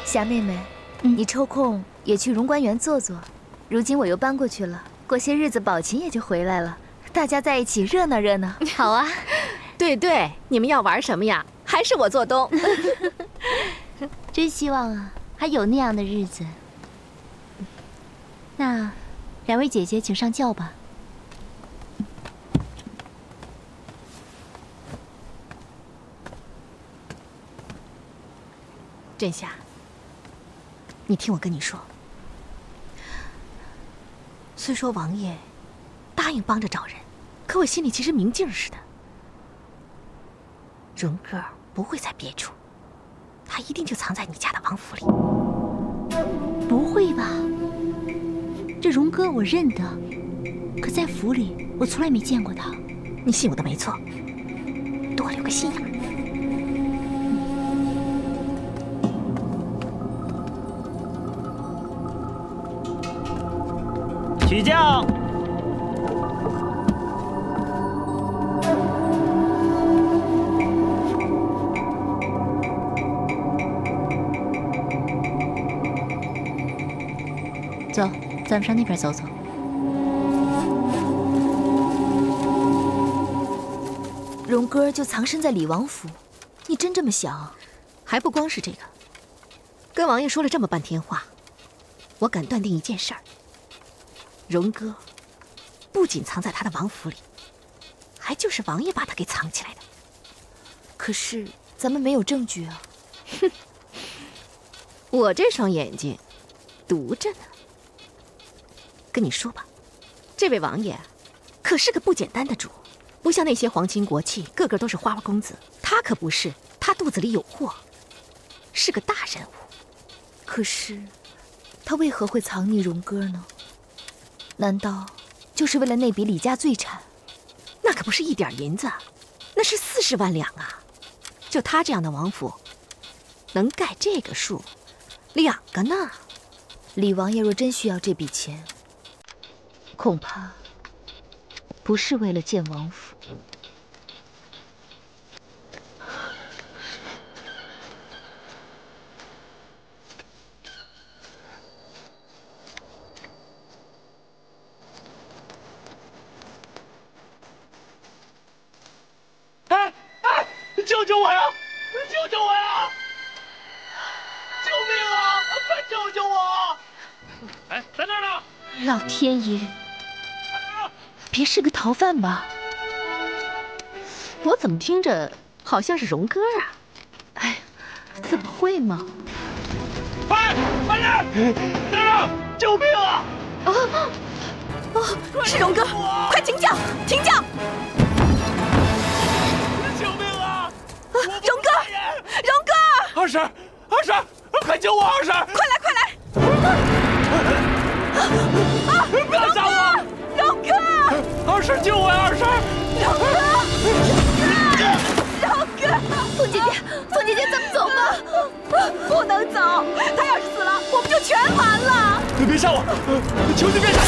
霞妹妹，你抽空也去荣关园坐坐。如今我又搬过去了，过些日子宝琴也就回来了，大家在一起热闹热闹。好啊。对，你们要玩什么呀？还是我做东。真希望啊，还有那样的日子。那，两位姐姐请上轿吧。镇夏，你听我跟你说，虽说王爷答应帮着找人，可我心里其实明镜似的。荣哥不会在别处，他一定就藏在你家的王府里。不会吧？这荣哥我认得，可在府里我从来没见过他。你信我的没错，多留个心眼。起驾！走，咱们上那边走走。荣哥就藏身在李王府，你真这么想？还不光是这个，跟王爷说了这么半天话，我敢断定一件事儿。荣哥不仅藏在他的王府里，还就是王爷把他给藏起来的。可是咱们没有证据啊！哼，我这双眼睛毒着呢。跟你说吧，这位王爷可是个不简单的主，不像那些皇亲国戚，个个都是花花公子。他可不是，他肚子里有货，是个大人物。可是，他为何会藏匿荣哥呢？难道就是为了那笔李家罪产？那可不是一点银子，那是40万两啊！就他这样的王府，能盖这个数，2个呢。李王爷若真需要这笔钱，恐怕不是为了建王府。救救我呀！救救我呀！救命啊！快救救我！哎，在那儿呢！老天爷，别是个逃犯吧？我怎么听着好像是荣哥啊？哎，怎么会嘛？哎，慢点！在那儿！救命啊！是荣哥！快停轿！停轿！荣哥，荣哥！二婶，快救我！二婶，快来！不要杀我！荣哥！二婶救我呀！二婶！荣哥！凤姐姐，咱们走吧！不能走，他要是死了，我们就全完了！你别杀我！求你别杀我！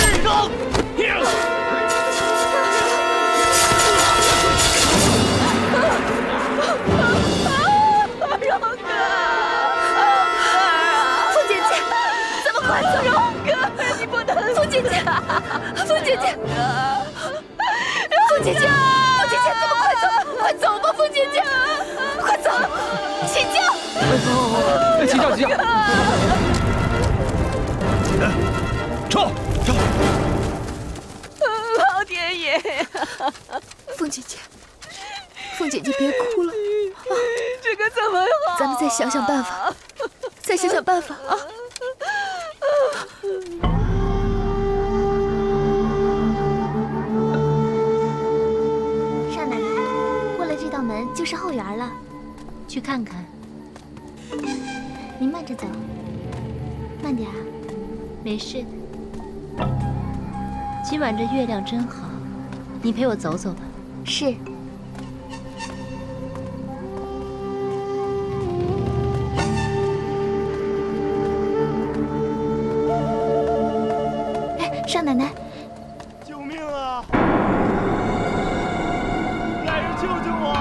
荣哥，凤姐姐，怎么快走？荣哥，你不能走！凤姐姐，凤姐姐，怎么快走？快走吧，凤姐姐，快走！起轿！起轿！撤！老天爷！凤姐姐，别哭了。这可怎么好？咱们再想想办法，啊！少奶奶，过了这道门就是后园了，去看看。您慢着走，慢点啊。没事的。今晚这月亮真好，你陪我走走吧。是。少奶奶，救命啊！来人，救救我！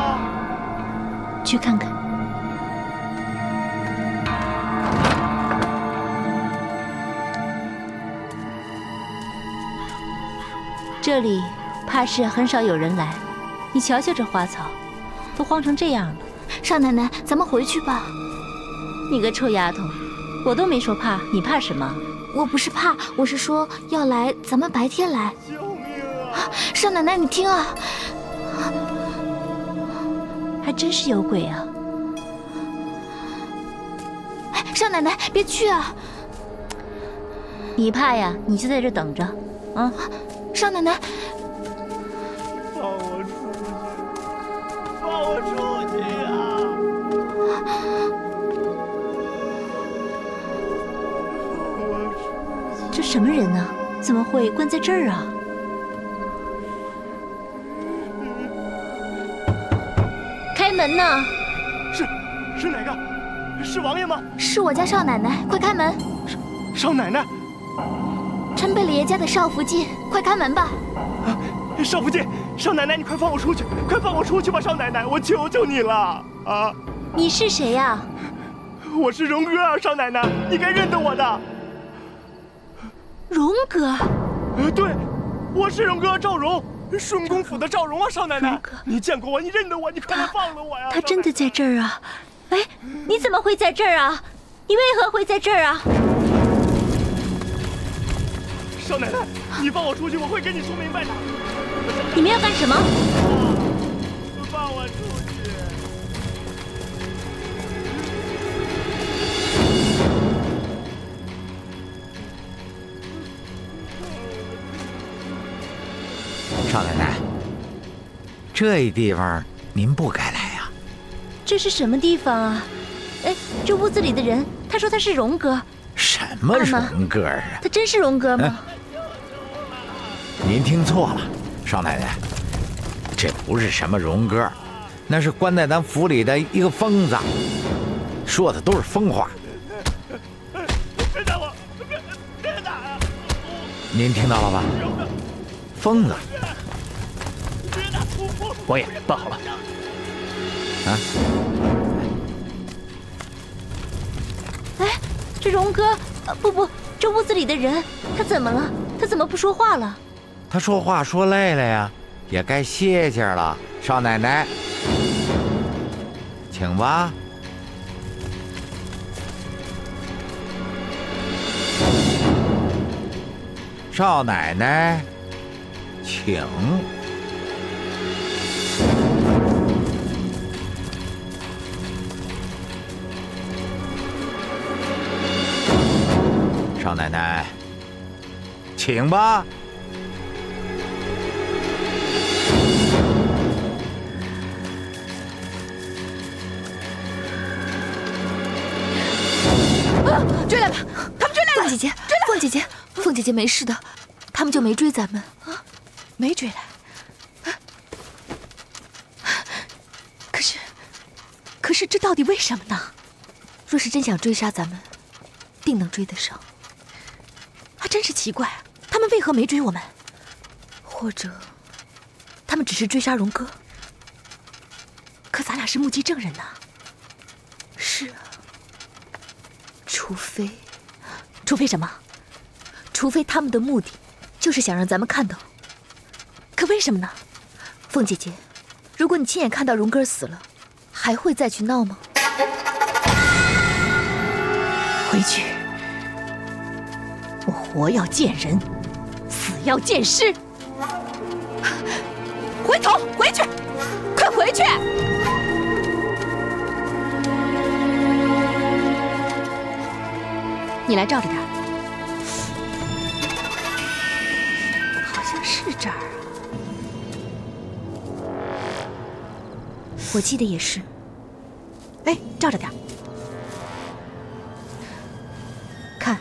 去看看。这里怕是很少有人来。你瞧瞧这花草，都荒成这样了。少奶奶，咱们回去吧。你个臭丫头，我都没说怕，你怕什么？我不是怕，我是说要来，咱们白天来。救命啊！少奶奶，你听啊！还真是有鬼啊！少奶奶，别去啊！你怕呀？你就在这等着，啊！少奶奶，放我出去！放我出去呀！放我出去！这什么人呢？怎么会关在这儿啊？开门呐！是哪个？是王爷吗？是我家少奶奶，快开门！少奶奶，陈贝勒爷家的少福晋，快开门吧！少福晋，少奶奶，你快放我出去！快放我出去吧，少奶奶，我求求你了啊！你是谁呀？我是荣哥啊，少奶奶，你该认得我的。荣哥。对，我是荣哥赵荣，顺公府的赵荣啊，少奶奶。你见过我，你认得我，你快来放了我呀！他真的在这儿啊！哎，你怎么会在这儿啊？你为何会在这儿啊？少奶奶，你放我出去，我会跟你说明白的。你们要干什么？放我出去！少奶奶，这地方您不该来呀。这是什么地方啊？哎，这屋子里的人，他说他是荣哥。什么荣哥啊？他真是荣哥吗？您听错了，少奶奶，这不是什么荣哥，那是关在咱府里的一个疯子，说的都是疯话。别打我！别打啊！您听到了吧？疯子。别打！王爷，办好了。啊！哎，这荣哥，不，这屋子里的人，他怎么了？他怎么不说话了？他说话说累了呀，也该歇歇了。少奶奶，请吧。少奶奶，请。少奶奶，请吧。追来吧！他们追来了！凤姐姐，凤姐姐，凤姐姐没事的，他们就没追咱们啊，没追来。可是这到底为什么呢？若是真想追杀咱们，定能追得上。还真是奇怪，他们为何没追我们？或者，他们只是追杀荣哥？可咱俩是目击证人呐。是啊。除非什么？除非他们的目的就是想让咱们看到。可为什么呢？凤姐姐，如果你亲眼看到荣哥死了，还会再去闹吗？回去，我活要见人，死要见尸。回头，回去，快回去！你来照着点，好像是这儿啊。我记得也是。哎，照着点，看，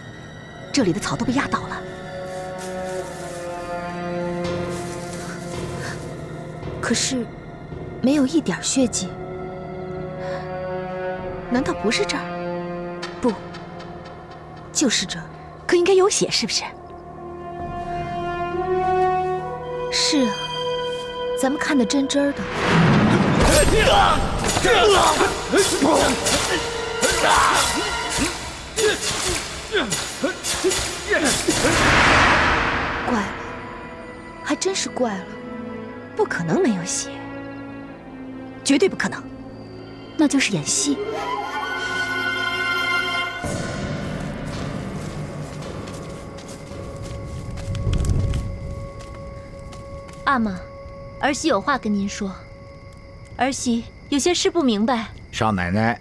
这里的草都被压倒了。可是，没有一点血迹。难道不是这儿？不。就是这儿，可应该有血，是不是？是啊，咱们看得真真的。怪了，还真是怪了。不可能没有血，绝对不可能。那就是演戏。阿玛，儿媳有话跟您说。儿媳有些事不明白。少奶奶，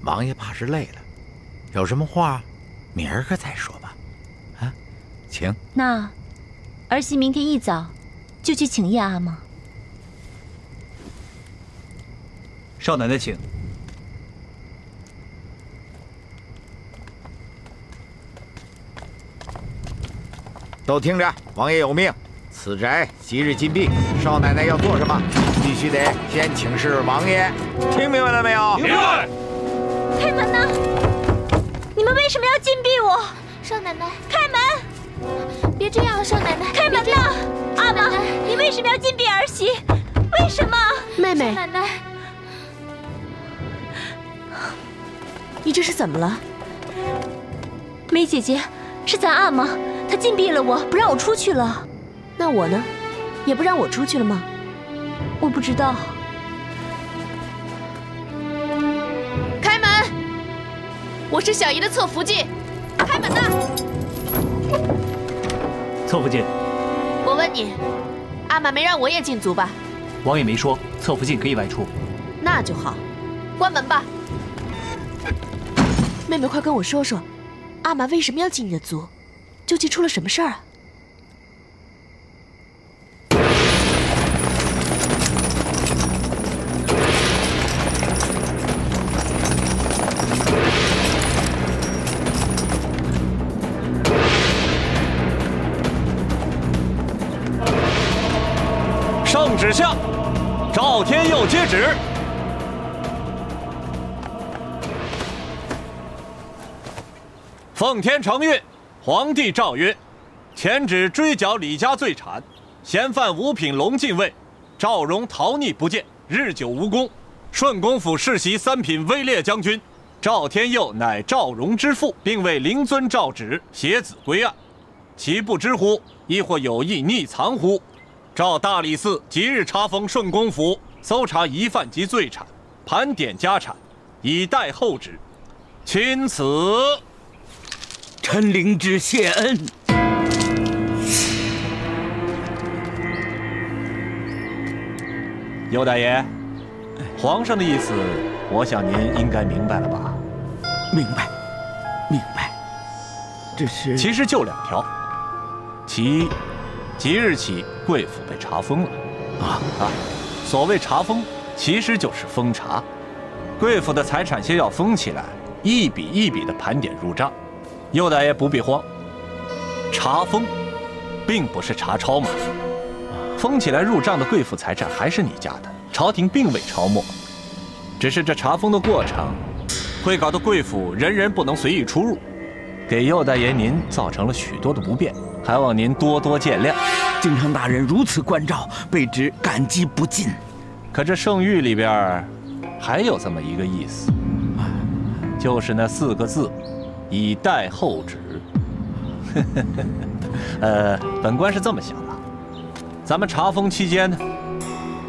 王爷怕是累了，有什么话明儿个再说吧。啊，请。那儿媳明天一早就去请叶阿玛。少奶奶请。都听着，王爷有命，此宅即日禁闭。少奶奶要做什么，必须得先请示王爷，听明白了没有？明白。开门呐！你们为什么要禁闭我？少奶奶，开门！别这样，少奶奶，开门呐！阿玛，你为什么要禁闭儿媳？为什么？妹妹，少奶奶，你这是怎么了？梅姐姐，是咱阿玛，她禁闭了我，不让我出去了。那我呢？也不让我出去了吗？我不知道。开门！我是小姨的侧福晋，开门呐！侧福晋，我问你，阿玛没让我也禁足吧？王爷没说侧福晋可以外出。那就好。关门吧。妹妹，快跟我说说，阿玛为什么要禁你的足？究竟出了什么事儿啊？圣旨下，赵天佑接旨。奉天承运，皇帝诏曰：前旨追缴李家罪产，嫌犯五品龙禁卫赵荣逃匿不见，日久无功。顺公府世袭三品威烈将军赵天佑乃赵荣之父，并为灵尊诏旨，携子归案。其不知乎？亦或有意匿藏乎？召大理寺即日查封顺公府，搜查疑犯及罪产，盘点家产，以待后旨。钦此。臣领旨谢恩。尤大爷，皇上的意思，我想您应该明白了吧？明白，明白。这是其实就2条：其一，即日起贵府被查封了。所谓查封，其实就是封查。贵府的财产先要封起来，一笔一笔的盘点入账。尤大爷不必慌，查封并不是查抄嘛。封起来入账的贵府财产还是你家的，朝廷并未抄没，只是这查封的过程会搞得贵府人人不能随意出入，给尤大爷您造成了许多的不便，还望您多多见谅。京城大人如此关照，卑职感激不尽。可这圣谕里边还有这么一个意思，就是那4个字：以待后旨。本官是这么想的，咱们查封期间呢，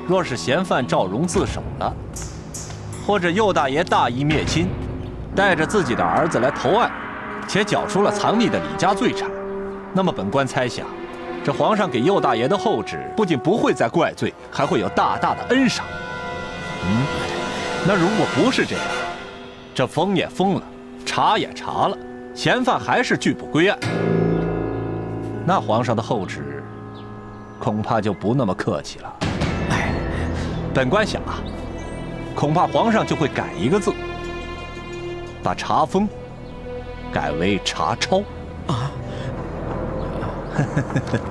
若是嫌犯赵荣自首了，或者右大爷大义灭亲，带着自己的儿子来投案，且缴出了藏匿的李家罪产，那么本官猜想，这皇上给右大爷的后旨不仅不会再怪罪，还会有大大的恩赏。那如果不是这样，这封也封了，查也查了，嫌犯还是拒不归案，那皇上的后旨恐怕就不那么客气了。本官想啊，恐怕皇上就会改一个字，把查封改为查抄。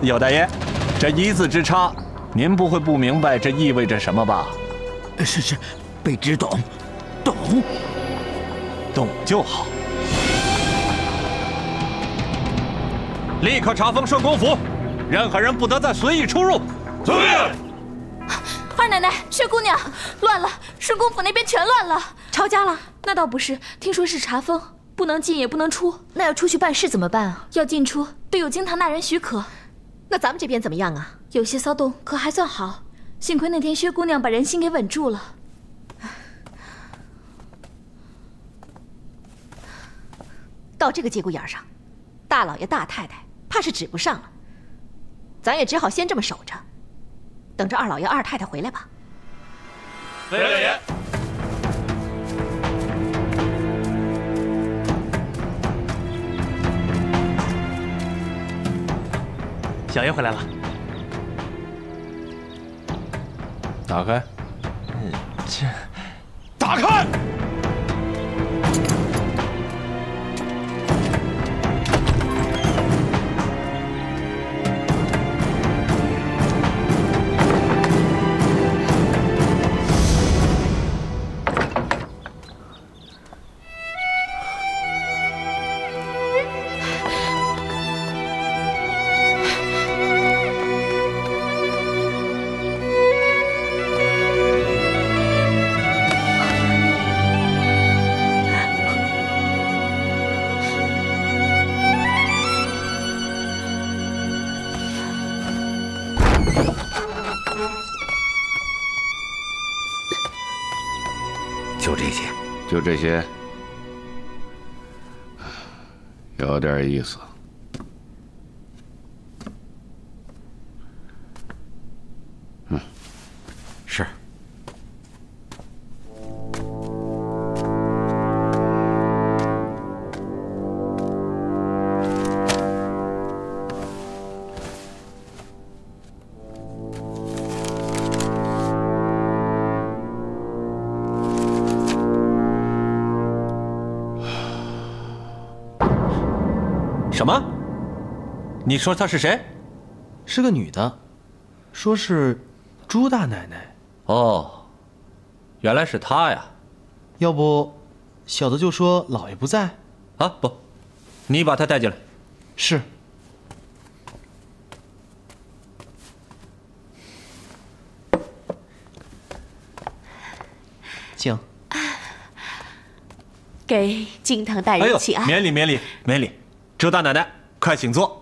有大爷，这一字之差，您不会不明白这意味着什么吧？是，卑职懂就好。立刻查封顺公府，任何人不得再随意出入。遵命。二奶奶，薛姑娘，乱了，顺公府那边全乱了，抄家了？那倒不是，听说是查封，不能进也不能出。那要出去办事怎么办啊？要进出得有京堂大人许可。那咱们这边怎么样啊？有些骚动，可还算好。幸亏那天薛姑娘把人心给稳住了。到这个节骨眼上，大老爷大太太怕是指不上了。咱也只好先这么守着，等着二老爷二太太回来吧。魏六爷。 小爷回来了，打开。打开！就这些，就这些，有点意思。是。什么？你说她是谁？是个女的，说是朱大奶奶。哦，原来是她呀。要不，小的就说老爷不在。啊，不，你把她带进来。是。请。给敬堂大人请安。免礼，免礼，免礼。周大奶奶，快请坐。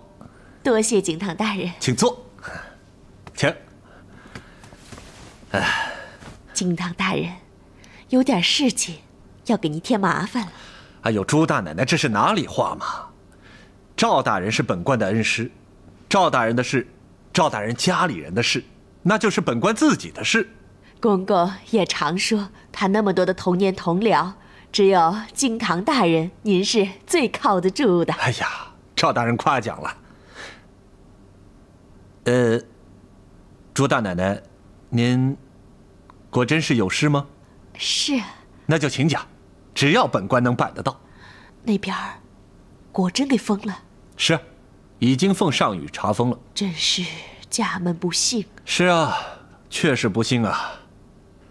多谢敬堂大人。请坐，请。敬堂大人，有点事情，要给您添麻烦了。哎呦，朱大奶奶，这是哪里话嘛？赵大人是本官的恩师，赵大人的事，赵大人家里人的事，那就是本官自己的事。公公也常说，他那么多的同年同僚，只有敬堂大人您是最靠得住的。哎呀，赵大人夸奖了。朱大奶奶，您果真是有事吗？是。那就请讲，只要本官能办得到。那边果真给封了？是，已经奉上谕查封了。真是家门不幸。是啊，确实不幸啊。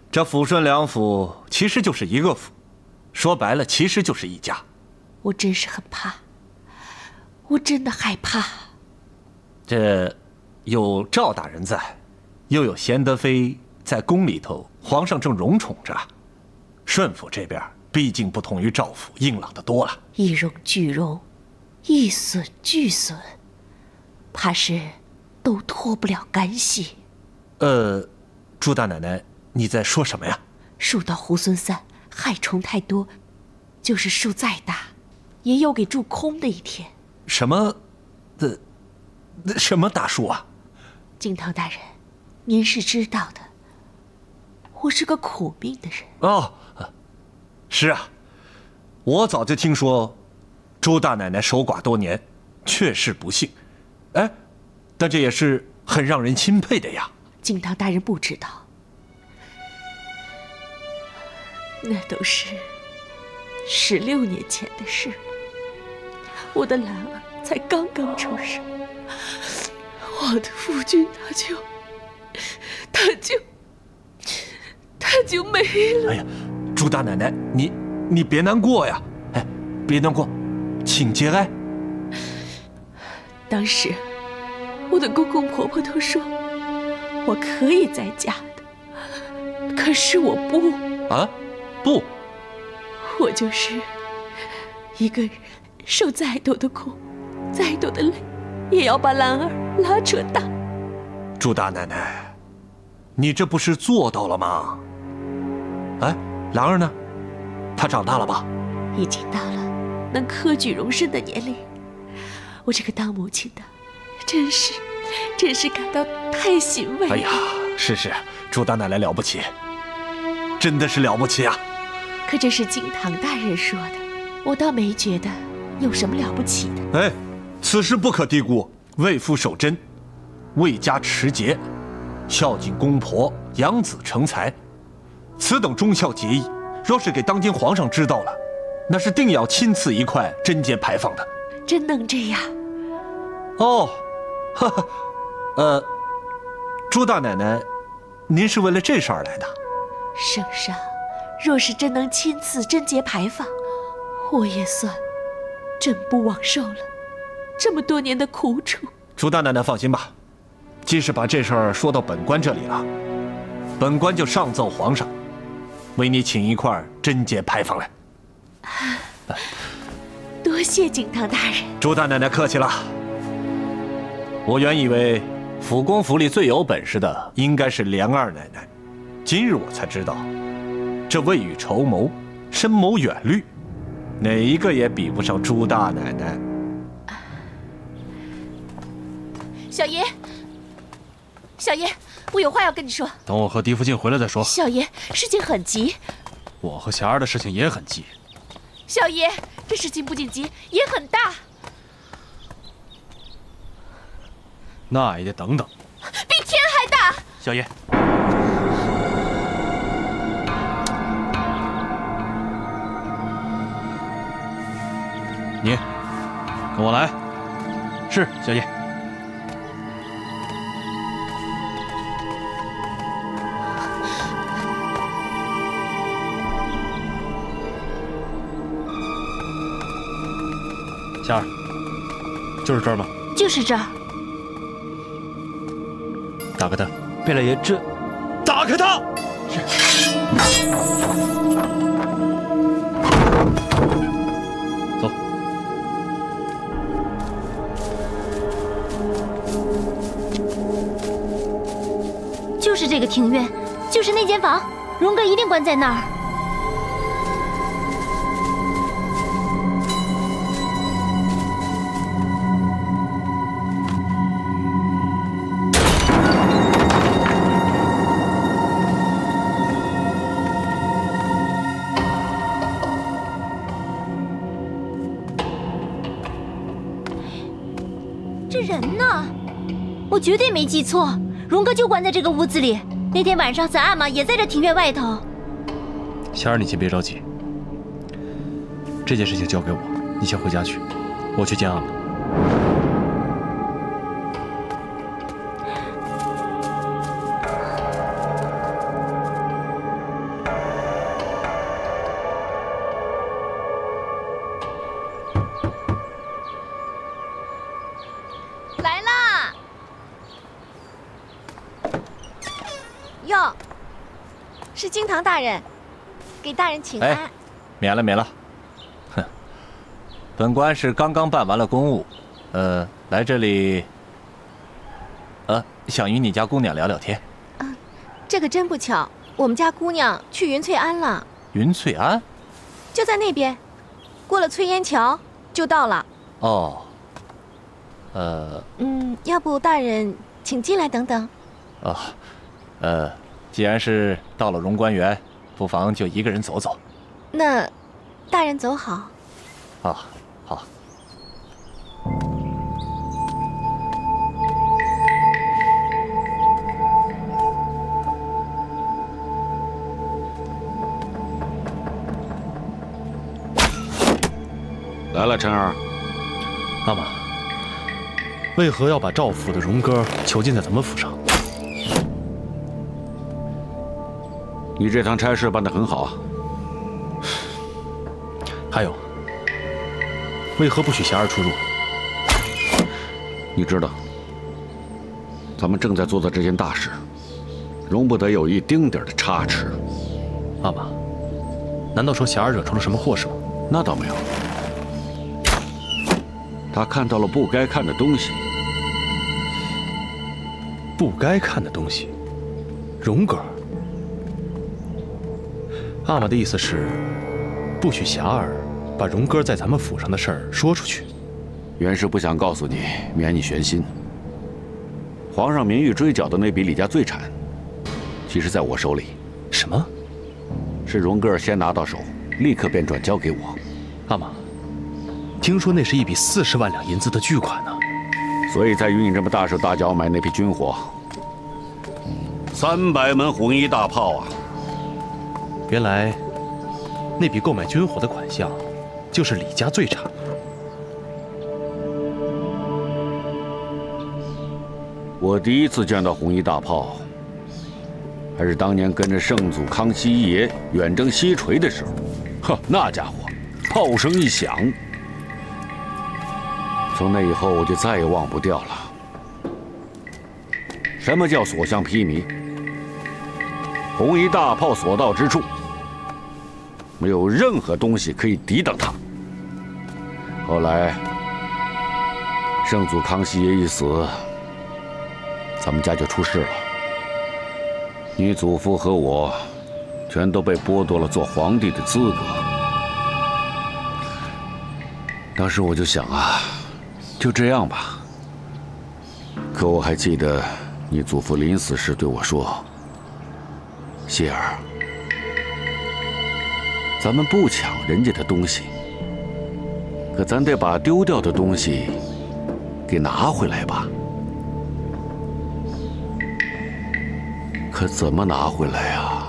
这抚顺两府其实就是一个府，说白了其实就是一家。我真是很怕，我真的害怕。这有赵大人在，又有贤德妃在宫里头，皇上正荣宠着。顺府这边毕竟不同于赵府，硬朗的多了。一荣俱荣，一损俱损，怕是都脱不了干系。朱大奶奶，你在说什么呀？树到猢狲散，害虫太多，就是树再大，也有给蛀空的一天。什么大树啊？敬堂大人，您是知道的，我是个苦命的人。哦，是啊，我早就听说朱大奶奶守寡多年，确实不幸。哎，但这也是很让人钦佩的呀。敬堂大人不知道，那都是16年前的事了。我的兰儿才刚刚出生，我的夫君他就没了。哎呀，朱大奶奶，你别难过呀！哎，别难过，请节哀。当时我的公公婆婆都说我可以再嫁的，可是我不啊，不，我就是一个人，受再多的苦，再多的累，也要把兰儿拉扯大。朱大奶奶，你这不是做到了吗？哎，兰儿呢？她长大了吧？已经到了能科举容身的年龄。我这个当母亲的，真是感到太欣慰了。哎呀，是，朱大奶奶了不起，真的是了不起啊！可这是敬堂大人说的，我倒没觉得有什么了不起的。哎，此事不可低估，为父守贞，为家持节，孝敬公婆，养子成才，此等忠孝节义，若是给当今皇上知道了，那是定要亲赐一块贞节牌坊的。真能这样？哦，哈哈，朱大奶奶，您是为了这事儿来的？圣上若是真能亲赐贞节牌坊，我也算真不枉受了这么多年的苦楚。朱大奶奶放心吧，即使把这事儿说到本官这里了，本官就上奏皇上，为你请一块贞节牌坊来。多谢敬堂大人。朱大奶奶客气了。我原以为府公府里最有本事的应该是梁二奶奶，今日我才知道，这未雨绸缪、深谋远虑，哪一个也比不上朱大奶奶。小爷，我有话要跟你说。等我和狄福晋回来再说。小爷，事情很急。我和霞儿的事情也很急。小爷，这事情不仅急，也很大。那也得等等。比天还大。小爷，你跟我来。是，小爷。霞儿，就是这儿吗？就是这儿。打开它。贝勒爷，这打开它！走。就是这个庭院，就是那间房，荣哥一定关在那儿。这人呢？我绝对没记错，荣哥就关在这个屋子里。那天晚上，咱阿玛也在这庭院外头。霞儿，你先别着急，这件事情交给我，你先回家去，我去见阿玛。来啦！哟，是敬堂大人，给大人请安。哎，免了。哼，本官是刚刚办完了公务，来这里，想与你家姑娘聊聊天。这个真不巧，我们家姑娘去云翠庵了。云翠庵？就在那边，过了翠烟桥就到了。哦。要不大人请进来等等。既然是到了荣官园，不妨就一个人走走。那，大人走好。好。来了，陈儿。阿玛，为何要把赵府的荣哥囚禁在咱们府上？你这趟差事办得很好啊。还有，为何不许霞儿出入？你知道，咱们正在做的这件大事，容不得有一丁点的差池。阿玛，难道说霞儿惹出了什么祸事吗？那倒没有，她看到了不该看的东西。不该看的东西，荣格。阿玛的意思是，不许霞儿把荣哥在咱们府上的事儿说出去。原是不想告诉你，免你悬心。皇上名誉追缴的那笔李家罪产，其实在我手里。什么？是荣格尔先拿到手，立刻便转交给我。阿玛，听说那是一笔40万两银子的巨款呢。所以才允你这么大手大脚买那批军火，300门红衣大炮啊！原来，那笔购买军火的款项，就是李家罪产。我第一次见到红衣大炮，还是当年跟着圣祖康熙一爷远征西陲的时候。呵，那家伙，炮声一响，从那以后我就再也忘不掉了。什么叫所向披靡？红衣大炮所到之处，没有任何东西可以抵挡它。后来，圣祖康熙爷一死，咱们家就出事了。你祖父和我，全都被剥夺了做皇帝的资格。当时我就想啊，就这样吧。可我还记得你祖父临死时对我说：“希儿，咱们不抢人家的东西，可咱得把丢掉的东西给拿回来吧。可怎么拿回来呀？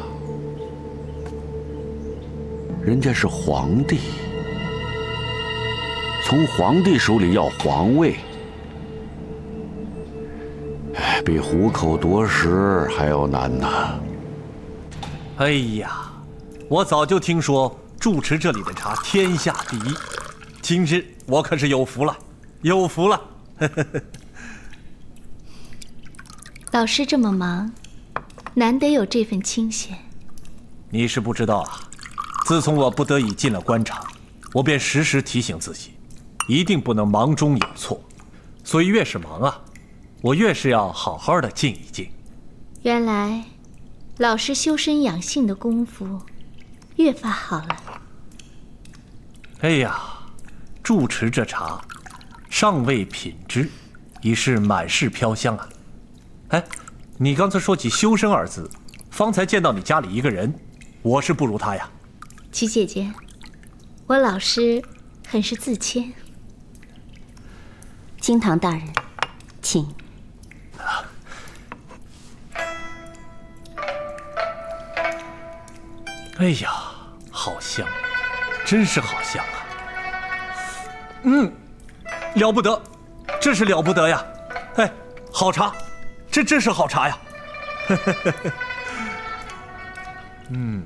人家是皇帝，从皇帝手里要皇位，比虎口夺食还要难呐。”哎呀，我早就听说住持这里的茶天下第一，今日我可是有福了，有福了。老师这么忙，难得有这份清闲。你是不知道啊，自从我不得已进了官场，我便时时提醒自己，一定不能忙中有错。所以越是忙啊，我越是要好好的静一静。原来，老师修身养性的功夫越发好了。哎呀，住持这茶，尚未品之，已是满室飘香啊！哎，你刚才说起修身二字，方才见到你家里一个人，我是不如他呀。齐姐姐，我老师很是自谦。金堂大人，请。哎呀，好香，真是好香啊！嗯，了不得，这是了不得呀！哎，好茶，这是好茶呀！嗯。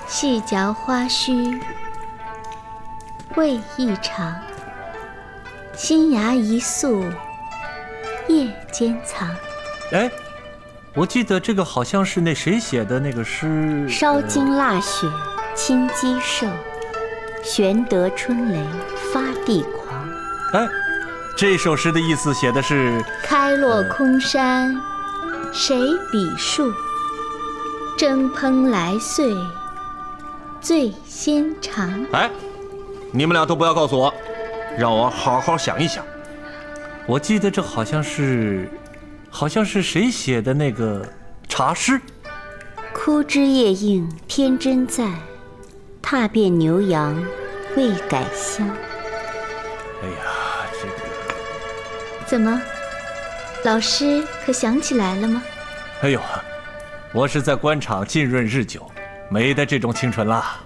细嚼花须，味异常。新芽一宿，夜间藏。哎，我记得这个好像是那谁写的那个诗。烧金蜡雪，清鸡瘦，玄德春雷发地狂。哎，这首诗的意思写的是：开落空山，谁比树？蒸烹来岁，最先尝。哎，你们俩都不要告诉我，让我好好想一想。我记得这好像是谁写的那个茶诗。枯枝叶映天真在，踏遍牛羊未改香。哎呀，这个怎么，老师可想起来了吗？哎呦，我是在官场浸润日久，没得这种清纯啦。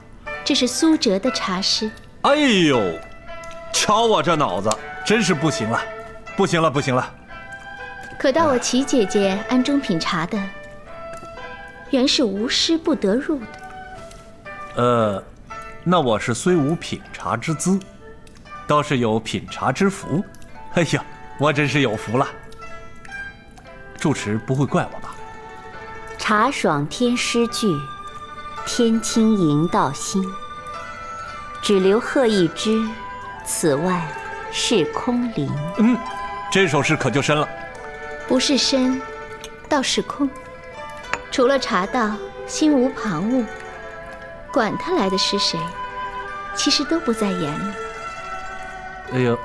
这是苏辙的茶诗。哎呦，瞧我这脑子，真是不行了，不行了，不行了。可到我齐姐姐暗中品茶的，原是无师不得入的。那我是虽无品茶之资，倒是有品茶之福。哎呀，我真是有福了。住持不会怪我吧？茶爽天诗句，天清迎道心。只留鹤一枝，此外是空灵。这首诗可就深了。不是深，倒是空。除了茶道，心无旁骛。管他来的是谁，其实都不在眼里。哎呦，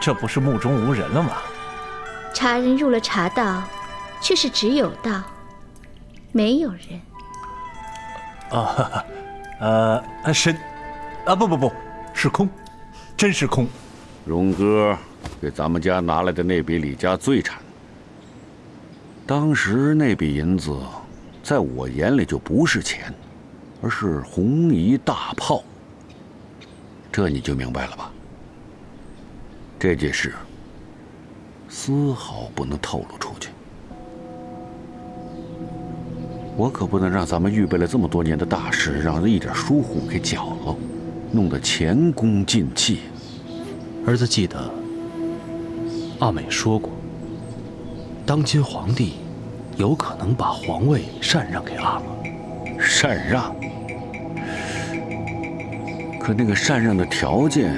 这不是目中无人了吗？茶人入了茶道，却是只有道，没有人。深，不，是空，真是空。荣哥给咱们家拿来的那笔李家罪产，当时那笔银子，在我眼里就不是钱，而是红夷大炮。这你就明白了吧？这件事丝毫不能透露出去。我可不能让咱们预备了这么多年的大事，让人一点疏忽给搅了，弄得前功尽弃。儿子记得阿美说过，当今皇帝有可能把皇位禅让给阿玛。禅让？可那个禅让的条件，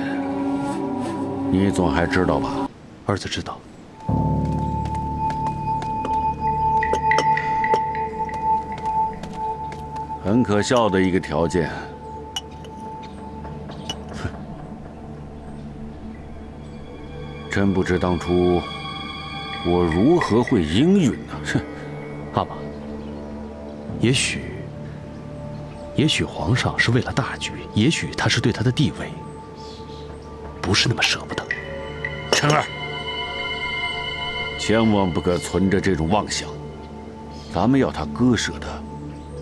你总还知道吧？儿子知道。很可笑的一个条件。真不知当初我如何会应允呢？哼！阿玛，也许皇上是为了大局，也许他是对他的地位不是那么舍不得。晨儿，千万不可存着这种妄想。咱们要他割舍的，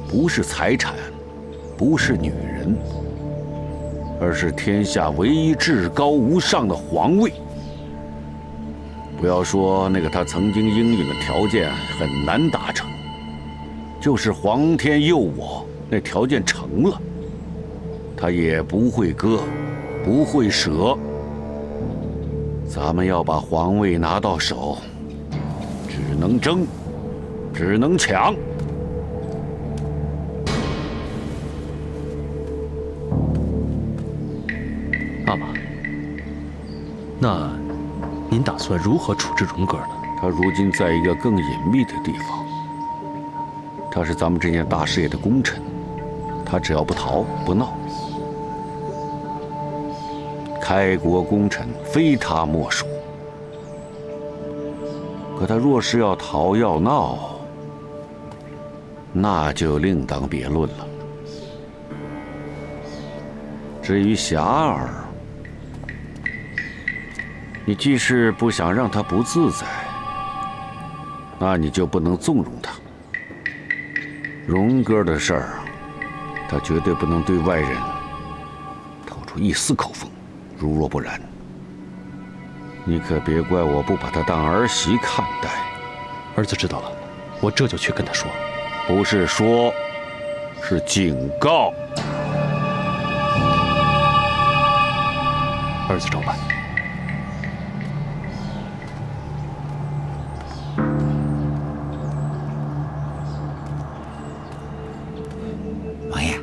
不是财产，不是女人，而是天下唯一至高无上的皇位。不要说那个他曾经应允的条件很难达成，就是皇天佑我，那条件成了，他也不会割，不会舍。咱们要把皇位拿到手，只能争，只能抢。阿玛，那您打算如何处置荣哥呢？他如今在一个更隐秘的地方，他是咱们这件大事业的功臣，他只要不逃不闹，开国功臣非他莫属。可他若是要逃要闹，那就另当别论了。至于霞儿，你既是不想让他不自在，那你就不能纵容他。荣哥的事儿，他绝对不能对外人透出一丝口风，如若不然，你可别怪我不把他当儿媳看待。儿子知道了，我这就去跟他说。不是说，是警告。儿子照办。王爷，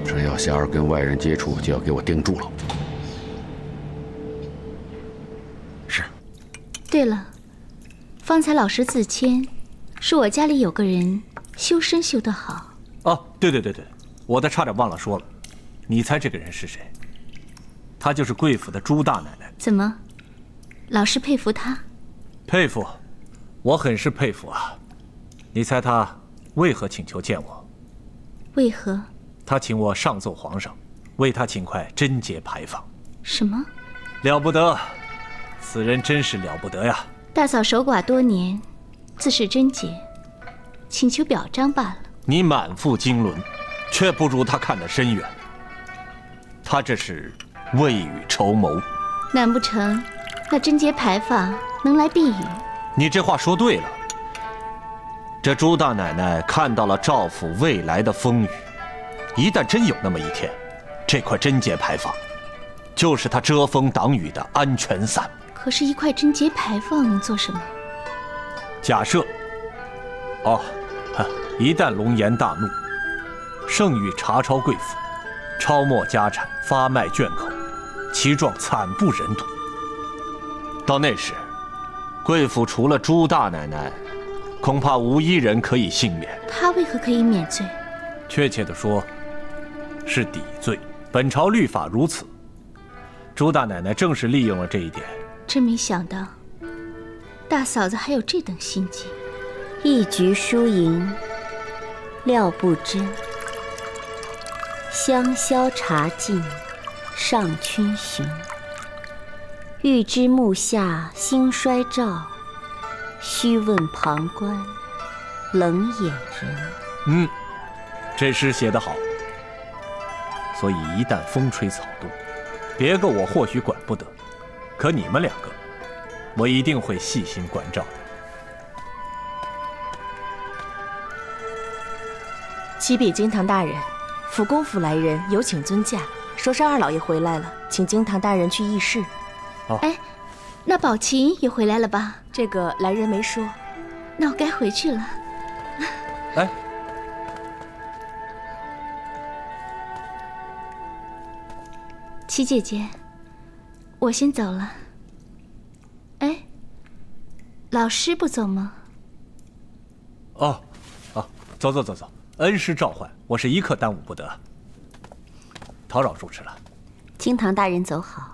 只要霞儿跟外人接触，就要给我盯住了。是。对了，方才老师自谦，说我家里有个人修身修得好。哦，对，我的差点忘了说了，你猜这个人是谁？她就是贵府的朱大奶奶。怎么，老师佩服她？佩服，我很是佩服啊。你猜她为何请求见我？为何？她请我上奏皇上，为她请块贞节牌坊。什么？了不得，此人真是了不得呀！大嫂守寡多年，自是贞洁，请求表彰罢了。你满腹经纶，却不如他看得深远。他这是未雨绸缪。难不成那贞节牌坊能来避雨？你这话说对了。这朱大奶奶看到了赵府未来的风雨，一旦真有那么一天，这块贞节牌坊就是她遮风挡雨的安全伞。可是，一块贞节牌坊能做什么？假设，一旦龙颜大怒，盛欲查抄贵府，抄没家产，发卖眷口，其状惨不忍睹。到那时，贵府除了朱大奶奶，恐怕无一人可以幸免。他为何可以免罪？确切地说，是抵罪。本朝律法如此。朱大奶奶正是利用了这一点。真没想到，大嫂子还有这等心机。一局输赢，料不知。香消茶尽，上逡巡。欲知目下兴衰照，须问旁观冷眼人。这诗写得好。所以一旦风吹草动，别个我或许管不得，可你们两个，我一定会细心关照的。启禀惊堂大人，府公府来人有请尊驾，说是二老爷回来了，请惊堂大人去议事。哎，那宝琴也回来了吧？这个来人没说。那我该回去了。哎，七姐姐，我先走了。哎，老师不走吗？走，恩师召唤，我是一刻耽误不得。叨扰主持了。惊堂大人走好。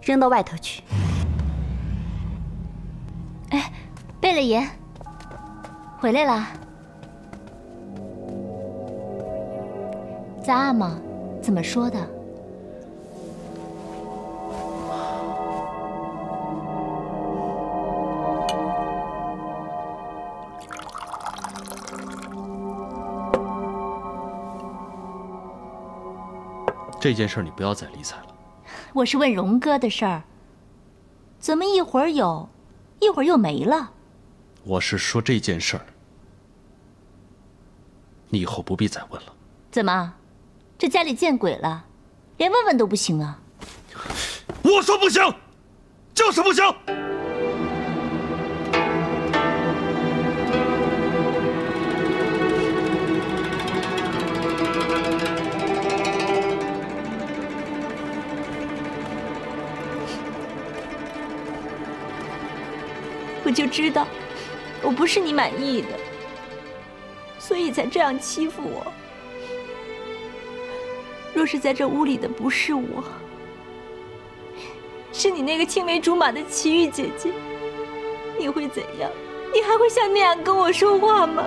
扔到外头去。哎，贝勒爷，回来啦？咱阿玛怎么说的？这件事你不要再理睬了。我是问荣哥的事儿，怎么一会儿有，一会儿又没了？我是说这件事儿，你以后不必再问了。怎么，这家里见鬼了，连问问都不行啊？我说不行，就是不行。我就知道我不是你满意的，所以才这样欺负我。若是在这屋里的不是我，是你那个青梅竹马的齐玉姐姐，你会怎样？你还会像那样跟我说话吗？